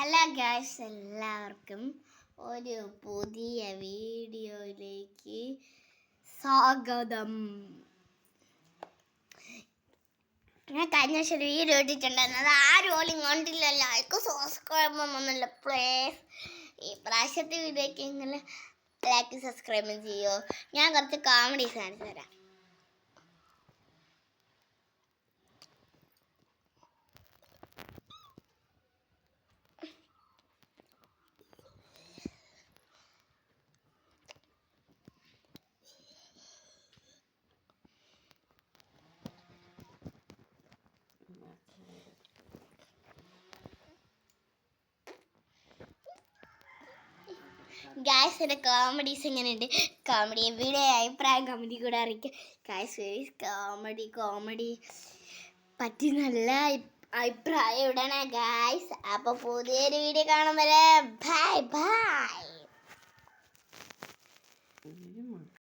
Hello guys, എല്ലാവർക്കും ഒരു പുതിയ വീഡിയോയിലേക്ക് സ്വാഗതം. ഞാൻ കഴിഞ്ഞ വർഷം ഒരു വീഡിയോ ഇട്ടിട്ടുണ്ടായിരുന്നത് ആരും പോലും കണ്ടില്ലല്ലോ. ആൾക്ക് സബ്സ്ക്രൈബ് ഒന്നുമില്ല. പ്ലീസ് ഈ പ്രാവശ്യത്തെ വീഡിയോയ്ക്ക് ഇങ്ങനെ ലൈക്ക് സബ്സ്ക്രൈബ് ചെയ്യോ. ഞാൻ കുറച്ച് കോമഡീസ് കാണിച്ചു തരാം. ഗായ്സ്, എൻ്റെ കോമഡീസ് എങ്ങനെയുണ്ട്? കോമഡി വീഡിയോ അഭിപ്രായം കമൻറ്റി കൂടെ അറിയിക്കുക. ഗായ്സ്, കോമഡി പറ്റി നല്ല അഭിപ്രായം ഇടണേ ഗായ്സ്. അപ്പോൾ പുതിയൊരു വീഡിയോ കാണും വരെ ബൈ ബൈ.